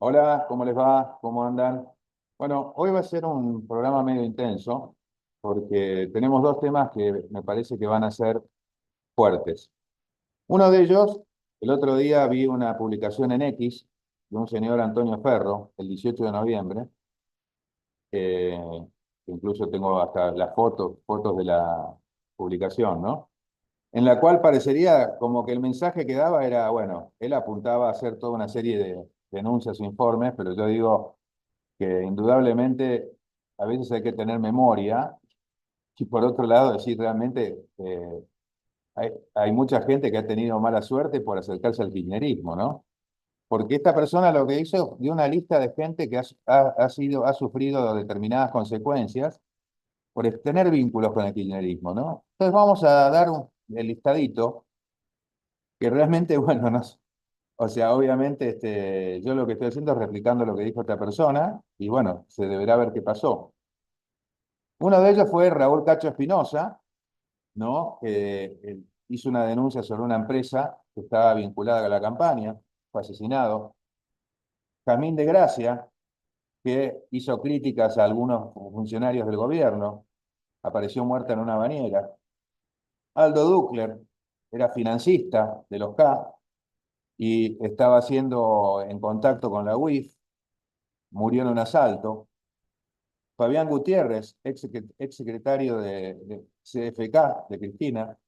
Hola, ¿cómo les va? ¿Cómo andan? Bueno, hoy va a ser un programa medio intenso porque tenemos dos temas que me parece que van a ser fuertes. Uno de ellos, el otro día vi una publicación en X de un señor Antonio Ferro, el 18 de noviembre, que incluso tengo hasta las fotos de la publicación, ¿no? En la cual parecería como que el mensaje que daba era, bueno, él apuntaba a hacer toda una serie de denuncias o informes, pero yo digo que indudablemente a veces hay que tener memoria y por otro lado decir realmente hay mucha gente que ha tenido mala suerte por acercarse al kirchnerismo, ¿no? Porque esta persona lo que hizo dio una lista de gente que ha sufrido determinadas consecuencias por tener vínculos con el kirchnerismo, ¿no? Entonces vamos a dar el listadito que realmente, bueno, no, o sea, obviamente yo lo que estoy haciendo es replicando lo que dijo esta persona y bueno, se deberá ver qué pasó. Uno de ellos fue Raúl Cacho Espinosa, ¿no? Que hizo una denuncia sobre una empresa que estaba vinculada a la campaña, fue asesinado. Jamín de Gracia, que hizo críticas a algunos funcionarios del gobierno, apareció muerta en una bañera. Aldo Ducler era financista de los K y estaba haciendo en contacto con la UIF, murió en un asalto. Fabián Gutiérrez, ex secretario de CFK, de Cristina,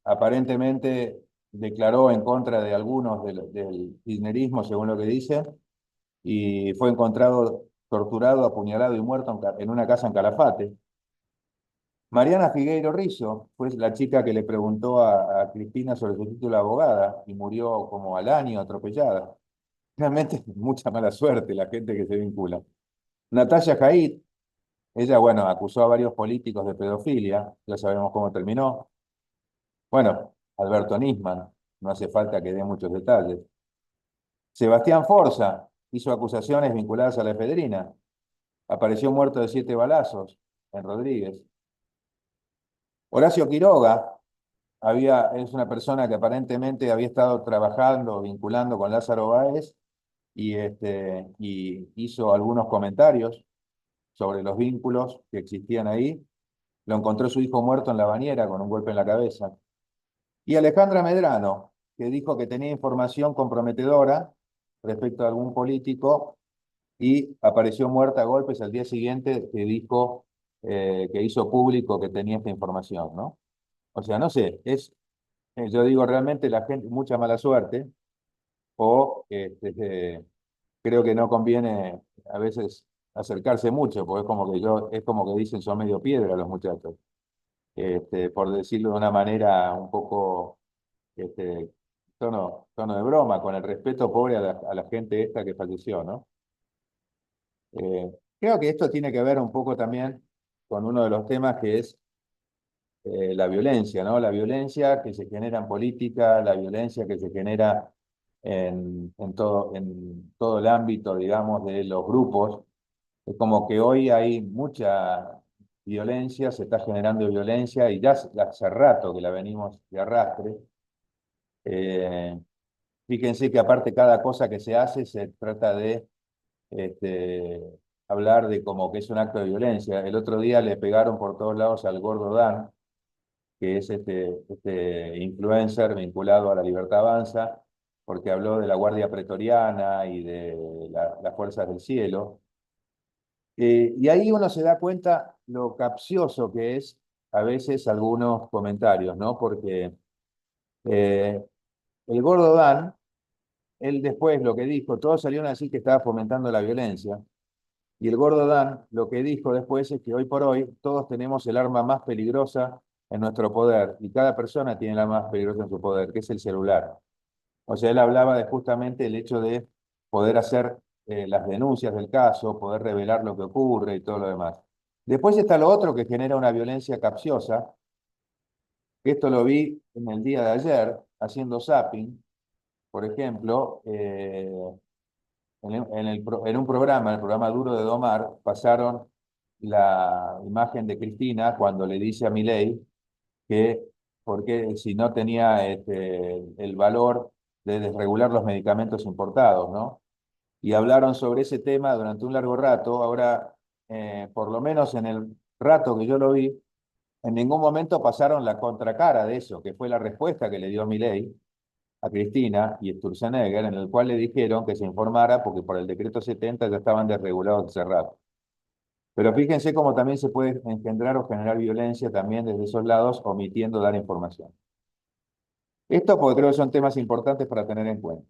aparentemente declaró en contra de algunos del kirchnerismo, según lo que dicen, y fue encontrado torturado, apuñalado y muerto en una casa en Calafate. Mariana Figueiro Rizzo fue la chica que le preguntó a Cristina sobre su título de abogada y murió como al año atropellada. Realmente mucha mala suerte la gente que se vincula. Natalia Jaid, ella, bueno, acusó a varios políticos de pedofilia, ya sabemos cómo terminó. Bueno, Alberto Nisman, no hace falta que dé muchos detalles. Sebastián Forza hizo acusaciones vinculadas a la efedrina. Apareció muerto de 7 balazos en Rodríguez. Horacio Quiroga es una persona que aparentemente había estado trabajando, vinculando con Lázaro Báez y hizo algunos comentarios sobre los vínculos que existían ahí. Lo encontró su hijo muerto en la bañera con un golpe en la cabeza. Y Alejandra Medrano, que dijo que tenía información comprometedora respecto a algún político y apareció muerta a golpes al día siguiente que dijo que hizo público que tenía esta información, ¿no? O sea, no sé, yo digo realmente la gente, mucha mala suerte, o creo que no conviene a veces acercarse mucho, porque es como que dicen son medio piedra los muchachos, por decirlo de una manera un poco este, tono de broma, con el respeto pobre a la gente esta que falleció, ¿no? Creo que esto tiene que ver un poco también con uno de los temas que es la violencia, ¿no? La violencia que se genera en política, la violencia que se genera en todo el ámbito, digamos, de los grupos. Es como que hoy hay mucha violencia, se está generando violencia y ya hace rato que la venimos de arrastre. Eh, Fíjense que aparte cada cosa que se hace se trata de este, hablar de como que es un acto de violencia. El otro día le pegaron por todos lados al Gordo Dan, que es este influencer vinculado a la Libertad Avanza, porque habló de la Guardia Pretoriana y de las Fuerzas del Cielo. Y ahí uno se da cuenta lo capcioso que es a veces algunos comentarios, ¿no? Porque eh, el Gordo Dan, él después lo que dijo, todos salieron a decir que estaba fomentando la violencia. Y el Gordo Dan lo que dijo después es que hoy por hoy todos tenemos el arma más peligrosa en nuestro poder y cada persona tiene la más peligrosa en su poder, que es el celular. O sea, él hablaba de justamente el hecho de poder hacer las denuncias del caso, poder revelar lo que ocurre y todo lo demás. Después está lo otro que genera una violencia capciosa, que esto lo vi en el día de ayer haciendo zapping, por ejemplo, en un programa, el programa Duro de Domar, pasaron la imagen de Cristina cuando le dice a Milei que porque si no tenía el valor de desregular los medicamentos importados, ¿no? Y hablaron sobre ese tema durante un largo rato. Ahora, por lo menos en el rato que yo lo vi, en ningún momento pasaron la contracara de eso, que fue la respuesta que le dio Milei a Cristina y Sturzenegger, en el cual le dijeron que se informara porque por el decreto 70 ya estaban desregulados hace rato. Pero fíjense cómo también se puede engendrar o generar violencia también desde esos lados, omitiendo dar información. Esto porque creo que son temas importantes para tener en cuenta.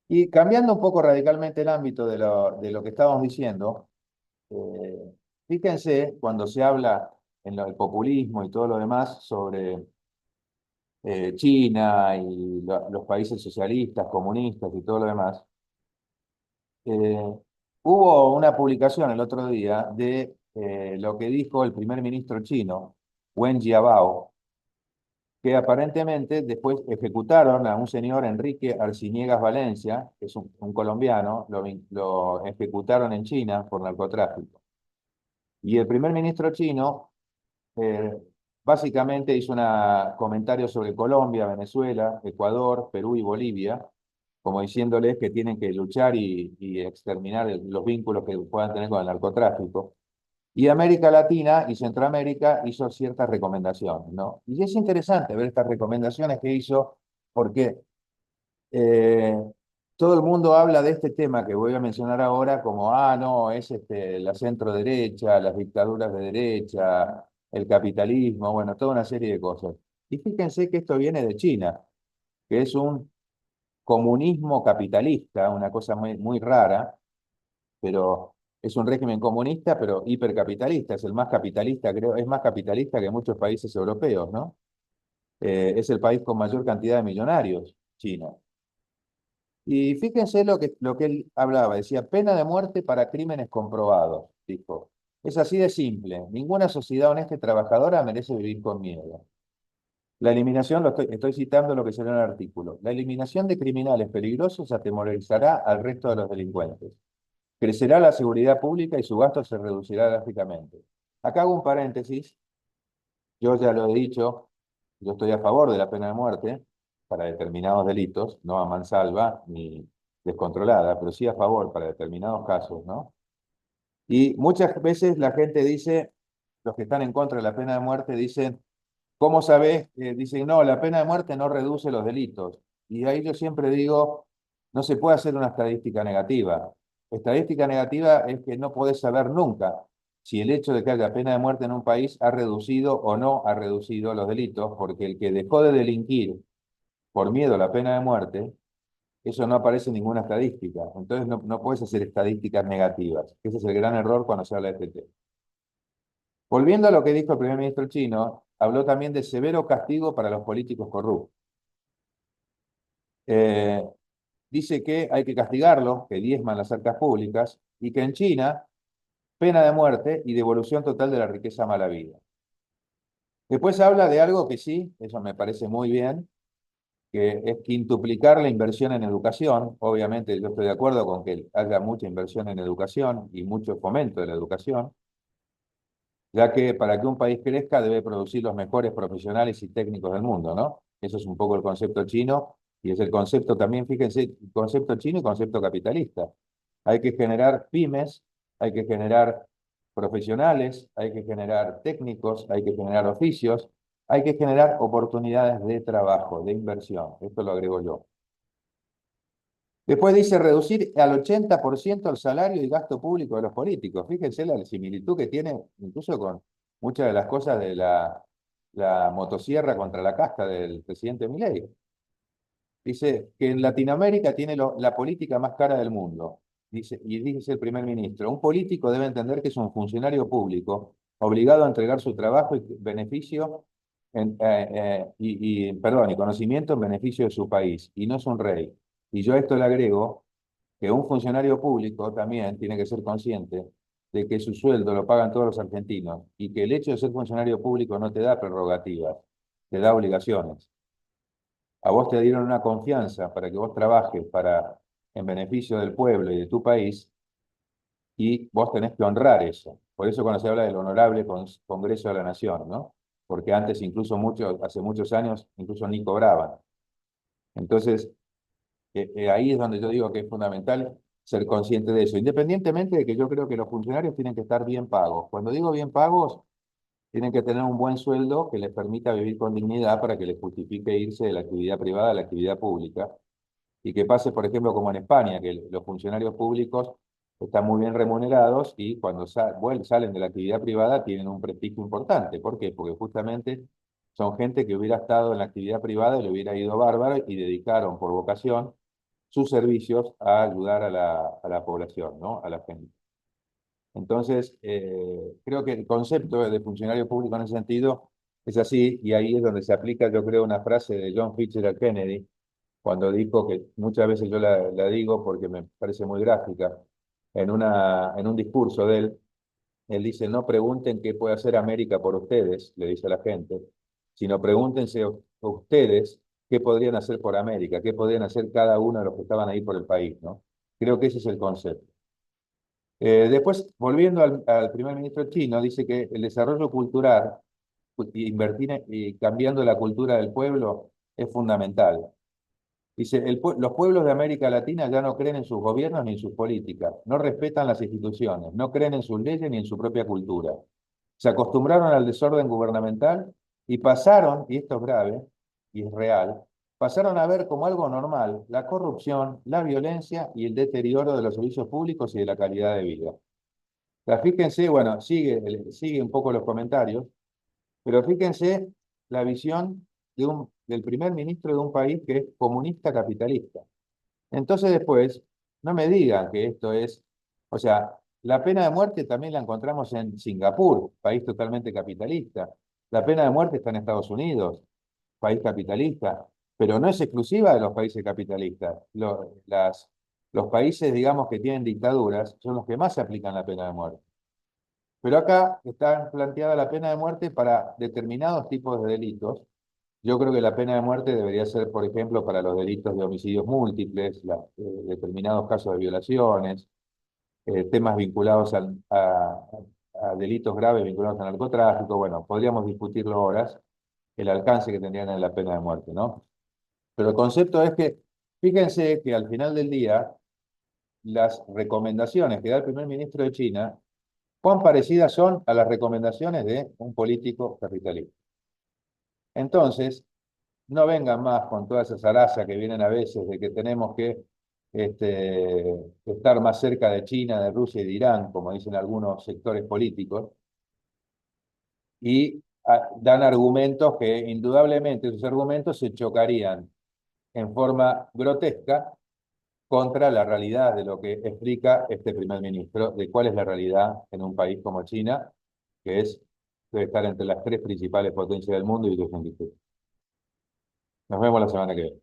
Y cambiando un poco radicalmente el ámbito de lo que estábamos diciendo, fíjense cuando se habla en el populismo y todo lo demás sobre China y los países socialistas, comunistas y todo lo demás, eh, hubo una publicación el otro día de lo que dijo el primer ministro chino, Wen Jiabao, que aparentemente después ejecutaron a un señor Enrique Arciniegas Valencia, que es un colombiano, lo ejecutaron en China por narcotráfico. Y el primer ministro chino eh, básicamente hizo un comentario sobre Colombia, Venezuela, Ecuador, Perú y Bolivia, como diciéndoles que tienen que luchar y exterminar los vínculos que puedan tener con el narcotráfico. Y América Latina y Centroamérica hizo ciertas recomendaciones, ¿no? Y es interesante ver estas recomendaciones que hizo, porque eh, todo el mundo habla de este tema que voy a mencionar ahora como, no, es la centro derecha, las dictaduras de derecha, el capitalismo, bueno, toda una serie de cosas. Y fíjense que esto viene de China, que es un comunismo capitalista, una cosa muy, muy rara, pero es un régimen comunista, pero hipercapitalista, es el más capitalista, creo, es más capitalista que muchos países europeos, ¿no? Es el país con mayor cantidad de millonarios, China. Y fíjense lo que él hablaba, decía, pena de muerte para crímenes comprobados, dijo. Es así de simple, ninguna sociedad honesta y trabajadora merece vivir con miedo. La eliminación, estoy citando lo que salió en el artículo, la eliminación de criminales peligrosos atemorizará al resto de los delincuentes. Crecerá la seguridad pública y su gasto se reducirá drásticamente. Acá hago un paréntesis, yo ya lo he dicho, yo estoy a favor de la pena de muerte para determinados delitos, no a mansalva ni descontrolada, pero sí a favor para determinados casos, ¿no? Y muchas veces la gente dice, los que están en contra de la pena de muerte dicen, ¿cómo sabés? Dicen, no, la pena de muerte no reduce los delitos. Y ahí yo siempre digo, no se puede hacer una estadística negativa. Estadística negativa es que no podés saber nunca si el hecho de que haya pena de muerte en un país ha reducido o no ha reducido los delitos, porque el que dejó de delinquir por miedo a la pena de muerte, eso no aparece en ninguna estadística. Entonces no puedes hacer estadísticas negativas. Ese es el gran error cuando se habla de este tema. Volviendo a lo que dijo el primer ministro chino, habló también de severo castigo para los políticos corruptos. Eh, Dice que hay que castigarlos, que diezman las arcas públicas, y que en China, pena de muerte y devolución total de la riqueza mal habida. Después habla de algo que sí, eso me parece muy bien, que es quintuplicar la inversión en educación. Obviamente yo estoy de acuerdo con que haya mucha inversión en educación y mucho fomento de la educación, ya que para que un país crezca debe producir los mejores profesionales y técnicos del mundo, ¿no? Eso es un poco el concepto chino y es el concepto también, fíjense, concepto chino y concepto capitalista. Hay que generar pymes, hay que generar profesionales, hay que generar técnicos, hay que generar oficios, hay que generar oportunidades de trabajo, de inversión. Esto lo agrego yo. Después dice reducir al 80% el salario y gasto público de los políticos. Fíjense la similitud que tiene incluso con muchas de las cosas de la motosierra contra la casta del presidente Milei. Dice que en Latinoamérica tiene la política más cara del mundo. Dice, y dice el primer ministro, un político debe entender que es un funcionario público obligado a entregar su trabajo y beneficio perdón, y conocimiento en beneficio de su país, y no es un rey. Y yo a esto le agrego que un funcionario público también tiene que ser consciente de que su sueldo lo pagan todos los argentinos y que el hecho de ser funcionario público no te da prerrogativas, te da obligaciones. A vos te dieron una confianza para que vos trabajes en beneficio del pueblo y de tu país y vos tenés que honrar eso. Por eso cuando se habla del honorable Congreso de la Nación, ¿no? Porque antes incluso hace muchos años, incluso ni cobraban. Entonces, Ahí es donde yo digo que es fundamental ser consciente de eso, independientemente de que yo creo que los funcionarios tienen que estar bien pagos. Cuando digo bien pagos, tienen que tener un buen sueldo que les permita vivir con dignidad para que les justifique irse de la actividad privada a la actividad pública. Y que pase, por ejemplo, como en España, que los funcionarios públicos están muy bien remunerados y cuando salen de la actividad privada tienen un prestigio importante. ¿Por qué? Porque justamente son gente que hubiera estado en la actividad privada y le hubiera ido bárbaro y dedicaron por vocación sus servicios a ayudar a la población, ¿no? A la gente. Entonces, creo que el concepto de funcionario público en ese sentido es así, y ahí es donde se aplica, yo creo, una frase de John Fitzgerald Kennedy, cuando dijo, que muchas veces yo la digo porque me parece muy gráfica, en un discurso de él dice: no pregunten qué puede hacer América por ustedes, le dice a la gente, sino pregúntense ustedes qué podrían hacer por América, qué podrían hacer cada uno de los que estaban ahí por el país, ¿no? Creo que ese es el concepto. Después, volviendo al primer ministro chino, dice que el desarrollo cultural, invertir y cambiando la cultura del pueblo es fundamental. Dice: los pueblos de América Latina ya no creen en sus gobiernos ni en sus políticas, no respetan las instituciones, no creen en sus leyes ni en su propia cultura. Se acostumbraron al desorden gubernamental y pasaron, y esto es grave y es real, pasaron a ver como algo normal la corrupción, la violencia y el deterioro de los servicios públicos y de la calidad de vida. O sea, fíjense, bueno, sigue un poco los comentarios, pero fíjense la visión del primer ministro de un país que es comunista capitalista. Entonces después, no me digan que esto es, o sea, la pena de muerte también la encontramos en Singapur, país totalmente capitalista. La pena de muerte está en Estados Unidos, país capitalista, pero no es exclusiva de los países capitalistas. Los países, digamos, que tienen dictaduras son los que más aplican la pena de muerte. Pero acá está planteada la pena de muerte para determinados tipos de delitos. Yo creo que la pena de muerte debería ser, por ejemplo, para los delitos de homicidios múltiples, determinados casos de violaciones, temas vinculados a delitos graves vinculados al narcotráfico. Bueno, podríamos discutirlo horas, el alcance que tendrían en la pena de muerte, ¿no? Pero el concepto es que, fíjense que al final del día, las recomendaciones que da el primer ministro de China, cuán parecidas son a las recomendaciones de un político capitalista. Entonces, no vengan más con toda esa zaraza que vienen a veces de que tenemos que estar más cerca de China, de Rusia y de Irán, como dicen algunos sectores políticos, y dan argumentos que indudablemente esos argumentos se chocarían en forma grotesca contra la realidad de lo que explica este primer ministro, de cuál es la realidad en un país como China, que debe estar entre las tres principales potencias del mundo y sus industria. Nos vemos la semana que viene.